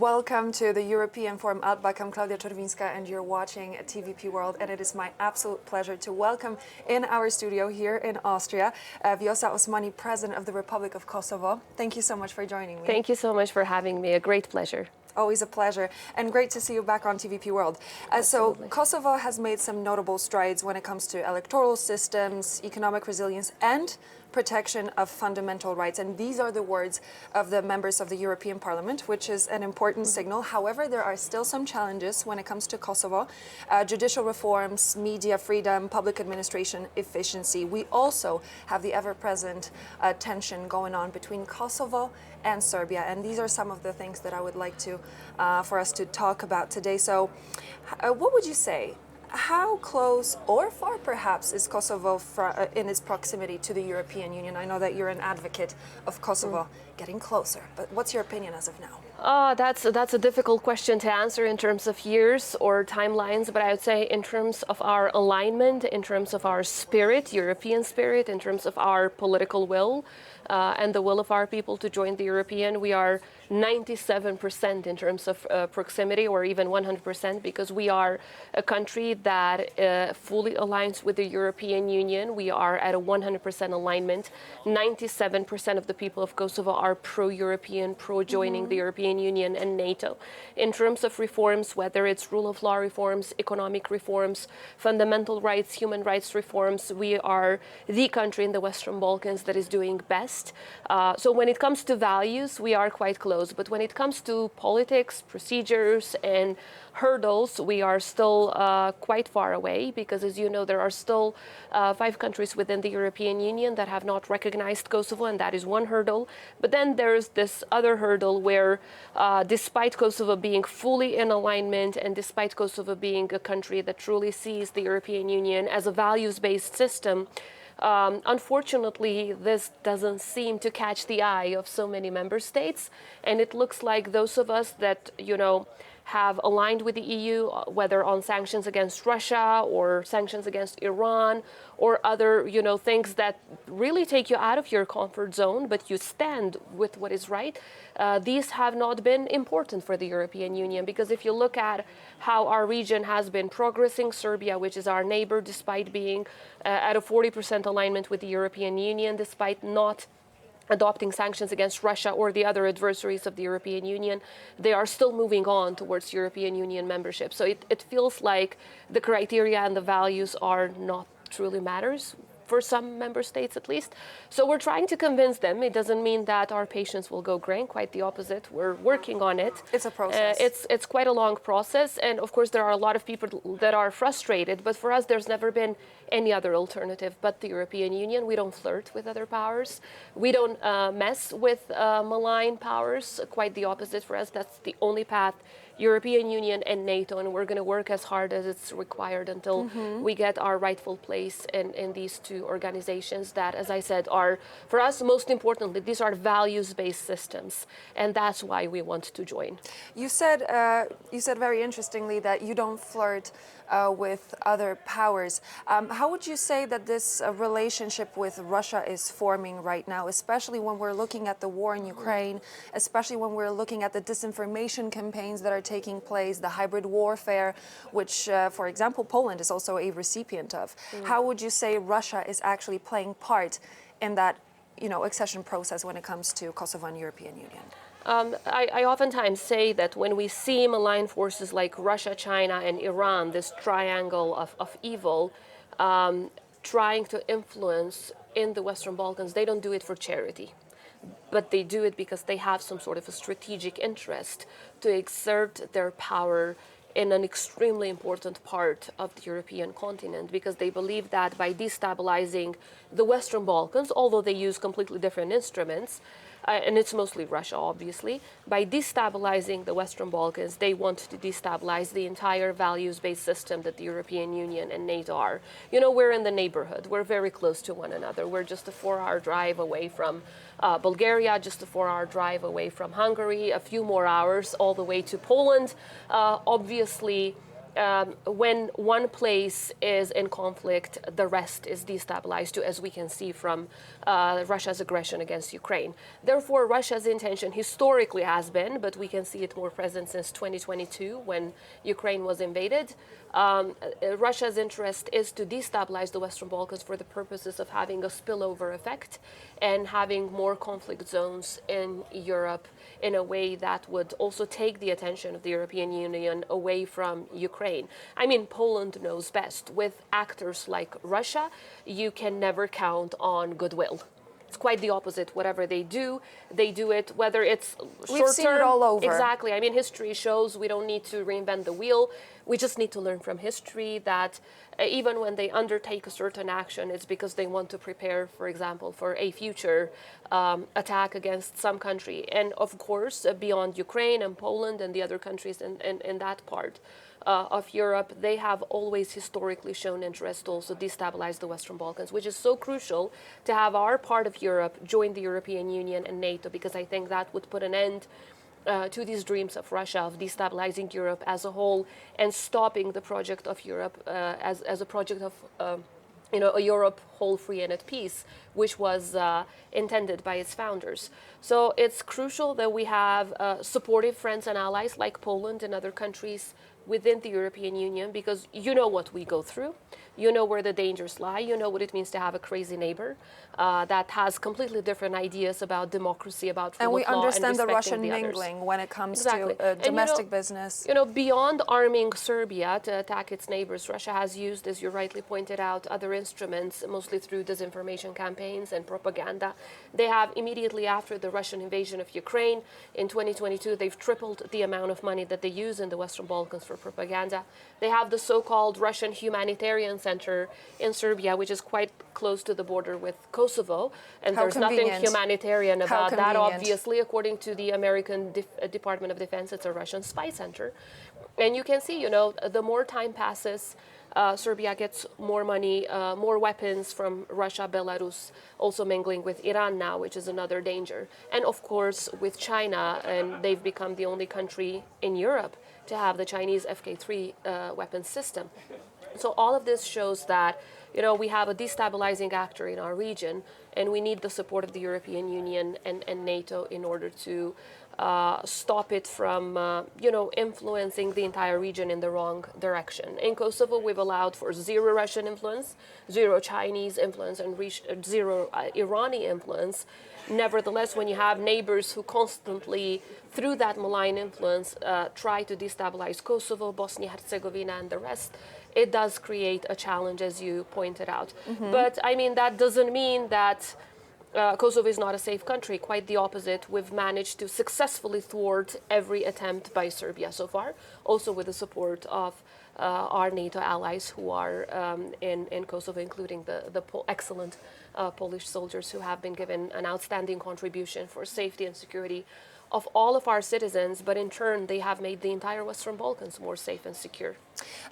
Welcome to the European Forum Alpbach. I'm Klaudia Czerwińska and you're watching TVP World, and it is my absolute pleasure to welcome in our studio here in Austria, Vjosa Osmani, President of the Republic of Kosovo. Thank you so much for joining me. Thank you so much for having me. A great pleasure. Always a pleasure, and great to see you back on TVP World. So Kosovo has made some notable strides when it comes to electoral systems, economic resilience, and protection of fundamental rights. And these are the words of the members of the European Parliament, which is an important signal. However, there are still some challenges when it comes to Kosovo. Judicial reforms, media freedom, public administration efficiency. We also have the ever-present tension going on between Kosovo and Serbia. And these are some of the things that I would like to, for us to talk about today. So what would you say? How close or far, perhaps, is Kosovo in its proximity to the European Union? I know that you're an advocate of Kosovo getting closer, but what's your opinion as of now? That's a difficult question to answer in terms of years or timelines, but I would say in terms of our alignment, in terms of our spirit, European spirit, in terms of our political will, and the will of our people to join the European, we are 97% in terms of proximity, or even 100%, because we are a country that fully aligns with the European Union. We are at a 100% alignment. 97% of the people of Kosovo are pro-European, pro-joining the European Union and NATO. In terms of reforms, whether it's rule of law reforms, economic reforms, fundamental rights, human rights reforms, we are the country in the Western Balkans that is doing best. So when it comes to values, we are quite close. But when it comes to politics, procedures, and hurdles, we are still quite far away, because, as you know, there are still 5 countries within the European Union that have not recognized Kosovo, and that is one hurdle. But then there's this other hurdle where, despite Kosovo being fully in alignment, and despite Kosovo being a country that truly sees the European Union as a values-based system, unfortunately, this doesn't seem to catch the eye of so many member states, and it looks like those of us that, have aligned with the EU, whether on sanctions against Russia or sanctions against Iran or other, things that really take you out of your comfort zone, but you stand with what is right. These have not been important for the European Union, because if you look at how our region has been progressing, Serbia, which is our neighbor, despite being at a 40% alignment with the European Union, despite not adopting sanctions against Russia or the other adversaries of the European Union, they are still moving on towards European Union membership. So it feels like the criteria and the values are not truly matters for some member states, at least. So we're trying to convince them. It doesn't mean that our patience will go grey, quite the opposite. We're working on it. It's a process. It's quite a long process. And of course, there are a lot of people that are frustrated. But for us, there's never been any other alternative but the European Union. We don't flirt with other powers. We don't mess with malign powers. Quite the opposite for us. That's the only path. European Union and NATO, and we're going to work as hard as it's required until we get our rightful place in these two organizations that, as I said, are, for us, most importantly, these are values-based systems, and that's why we want to join. You said very interestingly that you don't flirt with other powers. How would you say that this relationship with Russia is forming right now, especially when we're looking at the war in Ukraine, especially when we're looking at the disinformation campaigns that are taking place, the hybrid warfare, which, for example, Poland is also a recipient of? How would you say Russia is actually playing part in that, accession process when it comes to Kosovo and European Union? I oftentimes say that when we see malign forces like Russia, China, and Iran, this triangle of evil, trying to influence in the Western Balkans, they don't do it for charity, but they do it because they have some sort of a strategic interest to exert their power in an extremely important part of the European continent, because they believe that by destabilizing the Western Balkans, although they use completely different instruments, and it's mostly Russia, obviously, by destabilizing the Western Balkans, they want to destabilize the entire values-based system that the European Union and NATO are. We're in the neighborhood. We're very close to one another. We're just a 4-hour drive away from Bulgaria, just a 4-hour drive away from Hungary, a few more hours all the way to Poland. Obviously, when one place is in conflict, the rest is destabilized too, as we can see from Russia's aggression against Ukraine. Therefore, Russia's intention historically has been, but we can see it more present since 2022 when Ukraine was invaded. Russia's interest is to destabilize the Western Balkans for the purposes of having a spillover effect and having more conflict zones in Europe in a way that would also take the attention of the European Union away from Ukraine. I mean, Poland knows best. With actors like Russia, you can never count on goodwill. It's quite the opposite. Whatever they do it, whether it's short-term. We've seen it all over. Exactly. I mean, history shows we don't need to reinvent the wheel. We just need to learn from history that even when they undertake a certain action, it's because they want to prepare, for example, for a future attack against some country. And of course, beyond Ukraine and Poland and the other countries in that part of Europe, they have always historically shown interest to also destabilize the Western Balkans, which is so crucial to have our part of Europe join the European Union and NATO, because I think that would put an end to these dreams of Russia of destabilizing Europe as a whole and stopping the project of Europe as a project of a Europe whole, free, and at peace, which was intended by its founders. So it's crucial that we have supportive friends and allies like Poland and other countries within the European Union, because you know what we go through. You know where the dangers lie. You know what it means to have a crazy neighbor that has completely different ideas about democracy, about rule and we of law, understand and the Russian the mingling others. when it comes Exactly. to domestic business. You know, beyond arming Serbia to attack its neighbors, Russia has used, as you rightly pointed out, other instruments, mostly through disinformation campaigns and propaganda. They have, immediately after the Russian invasion of Ukraine in 2022, they've tripled the amount of money that they use in the Western Balkans for propaganda. They have the so-called Russian humanitarian center in Serbia, which is quite close to the border with Kosovo, and How there's nothing convenient. humanitarian How about that, convenient. obviously. According to the American Department of Defense, it's a Russian spy center. And you can see, you know, the more time passes, Serbia gets more money, more weapons from Russia, Belarus, also mingling with Iran now, which is another danger. And of course, with China, and they've become the only country in Europe to have the Chinese FK3 weapons system. So all of this shows that, you know, we have a destabilizing actor in our region, and we need the support of the European Union and NATO in order to stop it from, influencing the entire region in the wrong direction. In Kosovo, we've allowed for zero Russian influence, zero Chinese influence, and zero Iranian influence. Nevertheless, when you have neighbors who constantly, through that malign influence, try to destabilize Kosovo, Bosnia-Herzegovina, and the rest, it does create a challenge, as you pointed out. Mm-hmm. But, I mean, that doesn't mean that Kosovo is not a safe country. Quite the opposite. We've managed to successfully thwart every attempt by Serbia so far, also with the support of our NATO allies who are in Kosovo, including the excellent Polish soldiers who have been given an outstanding contribution for safety and security of all of our citizens, but in turn they have made the entire Western Balkans more safe and secure.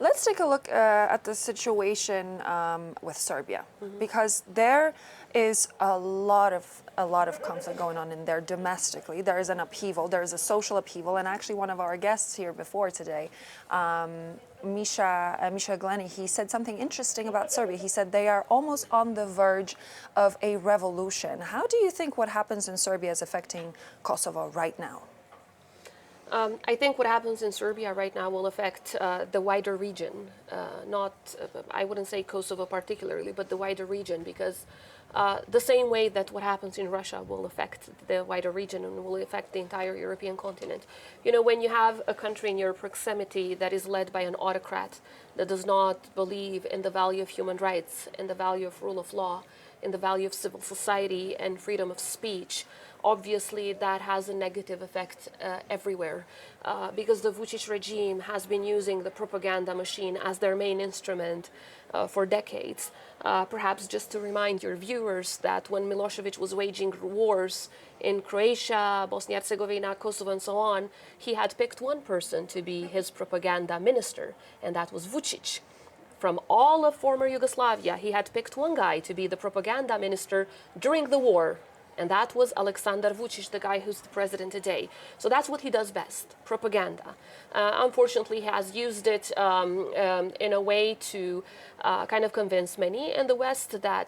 Let's take a look at the situation with Serbia, mm-hmm. because there is a lot of conflict going on in there domestically. There is an upheaval, there is a social upheaval, and actually one of our guests here before today, Misha Glenny, he said something interesting about Serbia. He said they are almost on the verge of a revolution. How do you think what happens in Serbia is affecting Kosovo right now? I think what happens in Serbia right now will affect the wider region, I wouldn't say Kosovo particularly, but the wider region, because the same way that what happens in Russia will affect the wider region and will affect the entire European continent. You know, when you have a country in your proximity that is led by an autocrat that does not believe in the value of human rights, in the value of rule of law, in the value of civil society and freedom of speech, obviously that has a negative effect everywhere, because the Vučić regime has been using the propaganda machine as their main instrument for decades. Perhaps just to remind your viewers that when Milosevic was waging wars in Croatia, Bosnia-Herzegovina, Kosovo, and so on, he had picked one person to be his propaganda minister, and that was Vučić. From all of former Yugoslavia, he had picked one guy to be the propaganda minister during the war, And that was Aleksandar Vučić, the guy who's the president today. So that's what he does best, propaganda. Unfortunately, he has used it in a way to kind of convince many in the West that,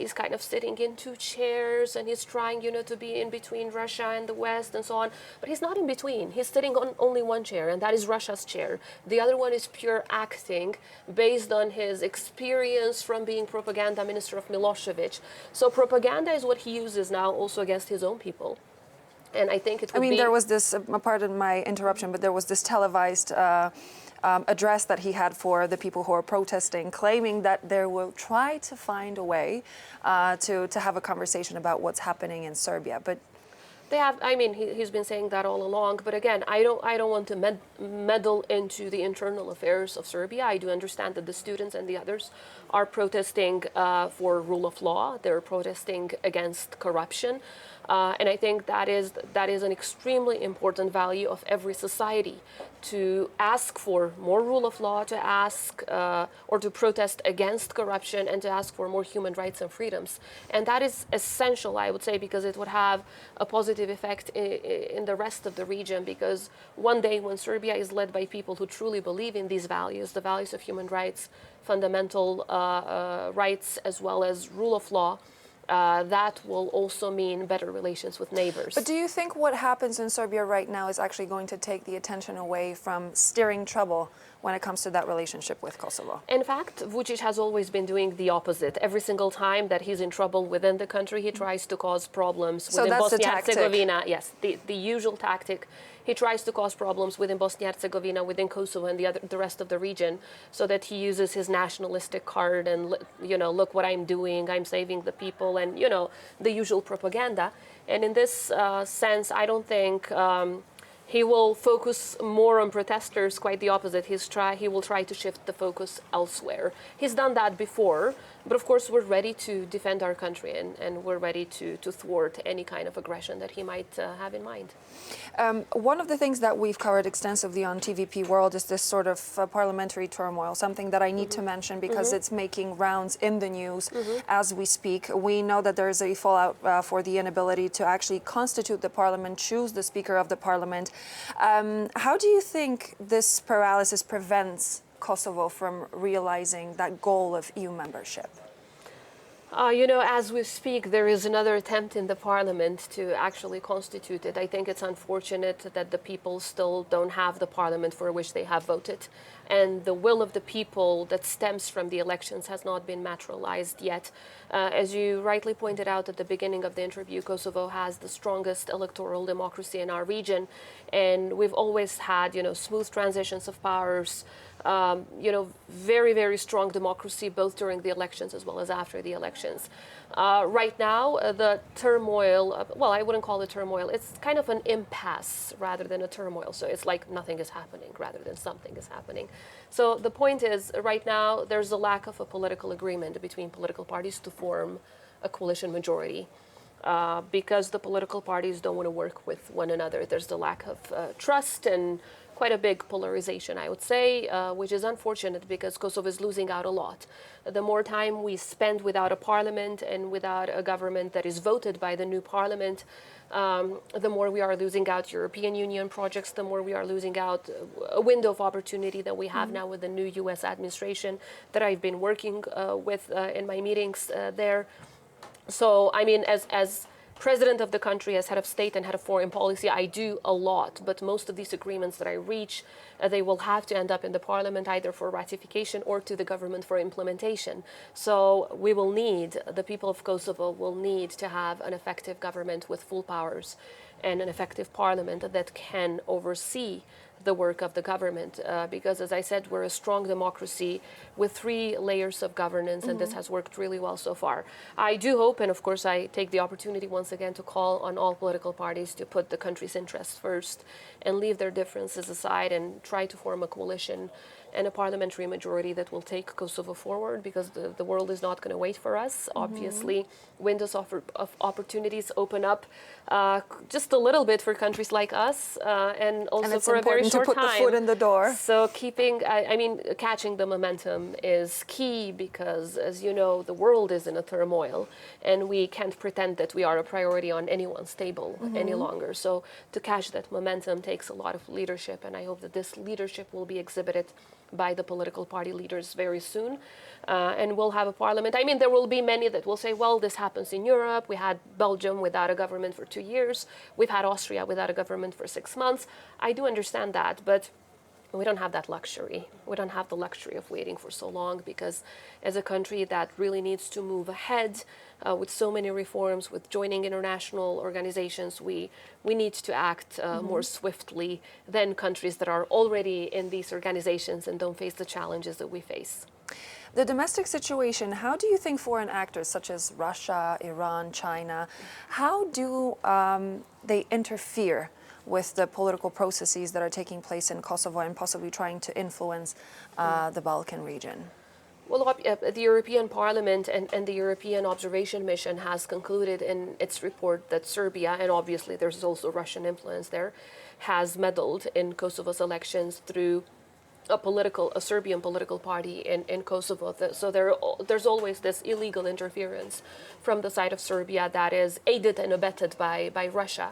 he's kind of sitting in two chairs and he's trying, to be in between Russia and the West and so on. But he's not in between. He's sitting on only one chair, and that is Russia's chair. The other one is pure acting based on his experience from being propaganda minister of Milosevic. So propaganda is what he uses now also against his own people. And I think it would be... there was this, pardon my interruption, but there was this televised address that he had for the people who are protesting, claiming that they will try to find a way to have a conversation about what's happening in Serbia. But they have, he's been saying that all along. But again, I don't want to meddle into the internal affairs of Serbia. I do understand that the students and the others are protesting for rule of law. They're protesting against corruption. And I think that is an extremely important value of every society, to ask for more rule of law, to ask or to protest against corruption, and to ask for more human rights and freedoms. And that is essential, I would say, because it would have a positive effect in the rest of the region, because one day when Serbia is led by people who truly believe in these values, the values of human rights, fundamental rights, as well as rule of law, that will also mean better relations with neighbors. But do you think what happens in Serbia right now is actually going to take the attention away from steering trouble when it comes to that relationship with Kosovo? In fact, Vučić has always been doing the opposite. Every single time that he's in trouble within the country, he tries to cause problems within Bosnia and Herzegovina. Yes, the usual tactic. He tries to cause problems within Bosnia and Herzegovina, within Kosovo, and the rest of the region, so that he uses his nationalistic card and, look what I'm doing, I'm saving the people, and, the usual propaganda. And in this sense, I don't think he will focus more on protesters. Quite the opposite. He will try to shift the focus elsewhere. He's done that before, but of course we're ready to defend our country, and we're ready to thwart any kind of aggression that he might have in mind. One of the things that we've covered extensively on TVP World is this sort of parliamentary turmoil, something that I need to mention because it's making rounds in the news as we speak. We know that there is a fallout for the inability to actually constitute the parliament, choose the speaker of the parliament. How do you think this paralysis prevents Kosovo from realizing that goal of EU membership? As we speak, there is another attempt in the parliament to actually constitute it. I think it's unfortunate that the people still don't have the parliament for which they have voted. And the will of the people that stems from the elections has not been materialized yet. As you rightly pointed out at the beginning of the interview, Kosovo has the strongest electoral democracy in our region. And we've always had, smooth transitions of powers, very, very strong democracy, both during the elections as well as after the elections. Right now, the turmoil, well, I wouldn't call it turmoil, it's kind of an impasse rather than a turmoil. So it's like nothing is happening rather than something is happening. So the point is, right now, there's a lack of a political agreement between political parties to form a coalition majority. Because the political parties don't want to work with one another. There's the lack of trust and quite a big polarization, I would say, which is unfortunate because Kosovo is losing out a lot. The more time we spend without a parliament and without a government that is voted by the new parliament, the more we are losing out European Union projects, the more we are losing out a window of opportunity that we have now with the new US administration that I've been working with in my meetings there. So, as president of the country, as head of state and head of foreign policy, I do a lot. But most of these agreements that I reach, they will have to end up in the parliament either for ratification or to the government for implementation. So we will need, the people of Kosovo will need to have an effective government with full powers and an effective parliament that can oversee the work of the government, because, as I said, we're a strong democracy with 3 layers of governance, and this has worked really well so far. I do hope, and of course I take the opportunity once again to call on all political parties to put the country's interests first and leave their differences aside and try to form a coalition and a parliamentary majority that will take Kosovo forward, because the world is not going to wait for us. Obviously, windows of opportunities open up just just a little bit for countries like us, and also And it's for a very important short to put time. the foot in the door. So catching the momentum is key because, as you know, the world is in a turmoil, and we can't pretend that we are a priority on anyone's table any longer. So to catch that momentum takes a lot of leadership, and I hope that this leadership will be exhibited by the political party leaders very soon. And we'll have a parliament. I mean, there will be many that will say, well, this happens in Europe. We had Belgium without a government for 2 years. We've had Austria without a government for 6 months. I do understand that, but we don't have that luxury. We don't have the luxury of waiting for so long, because as a country that really needs to move ahead with so many reforms, with joining international organizations, we need to act more swiftly than countries that are already in these organizations and don't face the challenges that we face. The domestic situation, how do you think foreign actors such as Russia, Iran, China, how do they interfere with the political processes that are taking place in Kosovo and possibly trying to influence the Balkan region? Well, the European Parliament and the European Observation Mission has concluded in its report that Serbia, and obviously there's also Russian influence there, has meddled in Kosovo's elections through a Serbian political party in Kosovo. So there's always this illegal interference from the side of Serbia that is aided and abetted by Russia.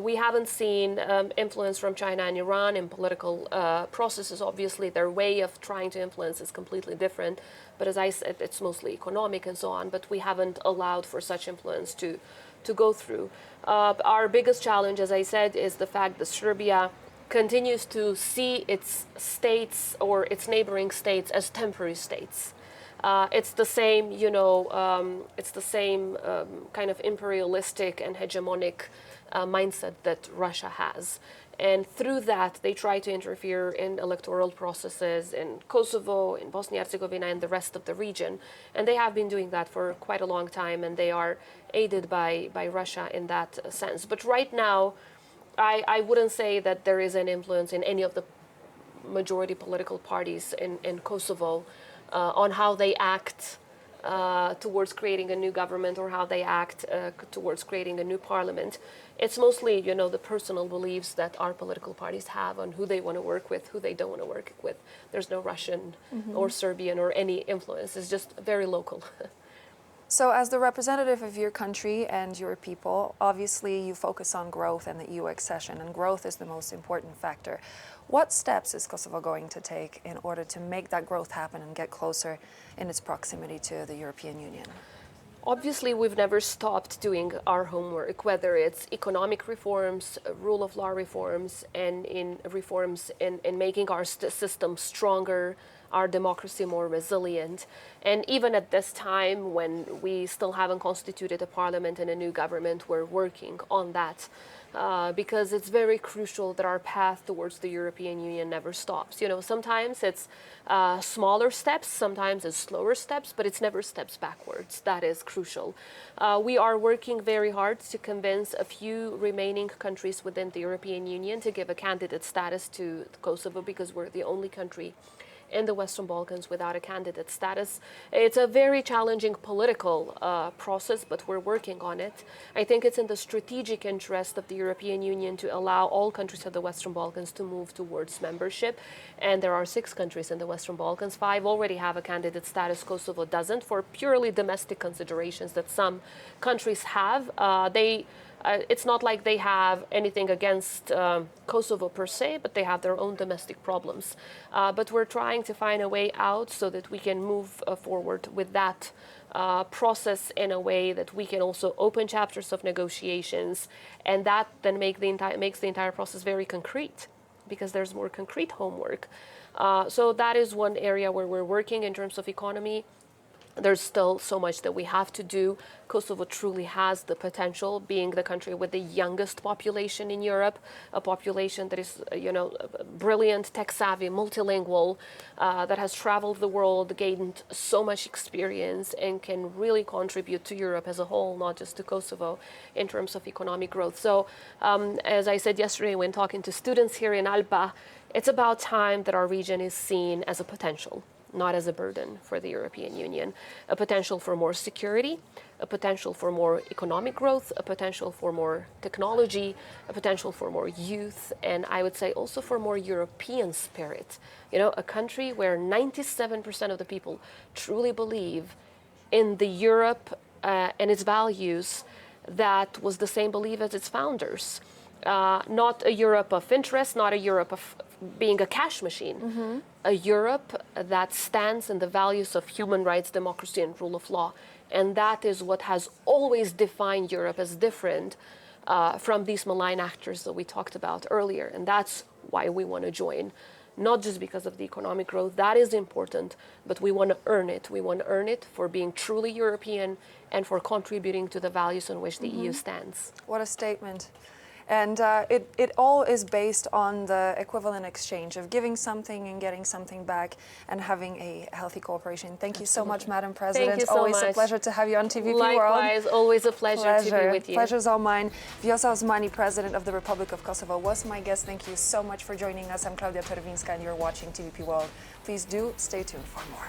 We haven't seen influence from China and Iran in political processes. Obviously, their way of trying to influence is completely different. But as I said, it's mostly economic and so on. But we haven't allowed for such influence to go through. Our biggest challenge, as I said, is the fact that Serbia continues to see its states or its neighboring states as temporary states. It's the same, kind of imperialistic and hegemonic mindset that Russia has. And through that, they try to interfere in electoral processes in Kosovo, in Bosnia-Herzegovina, and the rest of the region. And they have been doing that for quite a long time, and they are aided by Russia in that sense. But right now, I wouldn't say that there is an influence in any of the majority political parties in Kosovo on how they act towards creating a new government or how they act towards creating a new parliament. It's mostly, the personal beliefs that our political parties have on who they want to work with, who they don't want to work with. There's no Russian or Serbian or any influence. It's just very local. So as the representative of your country and your people, obviously you focus on growth and the EU accession, and growth is the most important factor. What steps is Kosovo going to take in order to make that growth happen and get closer in its proximity to the European Union? Obviously, we've never stopped doing our homework, whether it's economic reforms, rule of law reforms, and in reforms in making our system stronger, our democracy more resilient. And even at this time, when we still haven't constituted a parliament and a new government, we're working on that. Because it's very crucial that our path towards the European Union never stops. Sometimes it's smaller steps, sometimes it's slower steps, but it's never steps backwards. That is crucial. We are working very hard to convince a few remaining countries within the European Union to give a candidate status to Kosovo, because we're the only country in the Western Balkans without a candidate status. It's a very challenging political process, but we're working on it. I think it's in the strategic interest of the European Union to allow all countries of the Western Balkans to move towards membership. And there are 6 countries in the Western Balkans. 5 already have a candidate status. Kosovo doesn't, for purely domestic considerations that some countries have. It's not like they have anything against Kosovo per se, but they have their own domestic problems. But we're trying to find a way out so that we can move forward with that process in a way that we can also open chapters of negotiations, and that then makes the entire process very concrete, because there's more concrete homework. So that is one area where we're working in terms of economy. There's still so much that we have to do. Kosovo truly has the potential, being the country with the youngest population in Europe, a population that is, brilliant, tech-savvy, multilingual, that has traveled the world, gained so much experience, and can really contribute to Europe as a whole, not just to Kosovo, in terms of economic growth. So, as I said yesterday when talking to students here in Alpbach, it's about time that our region is seen as a potential. not as a burden for the European Union. A potential for more security, a potential for more economic growth, a potential for more technology, a potential for more youth, and I would say also for more European spirit. You know, a country where 97% of the people truly believe in the Europe and its values that was the same belief as its founders. Not a Europe of interest, not a Europe of being a cash machine, a Europe that stands in the values of human rights, democracy, and rule of law. And that is what has always defined Europe as different from these malign actors that we talked about earlier. And that's why we want to join. Not just because of the economic growth, that is important, but we want to earn it. We want to earn it for being truly European and for contributing to the values on which the EU stands. What a statement. And it all is based on the equivalent exchange of giving something and getting something back and having a healthy cooperation. Thank you so much, Madam President. Thank you so always much. A pleasure to have you on TVP World. Likewise, always a pleasure to be with you. Pleasure's all mine. Vjosa Osmani, President of the Republic of Kosovo, was my guest. Thank you so much for joining us. I'm Claudia Czerwińska and you're watching TVP World. Please do stay tuned for more.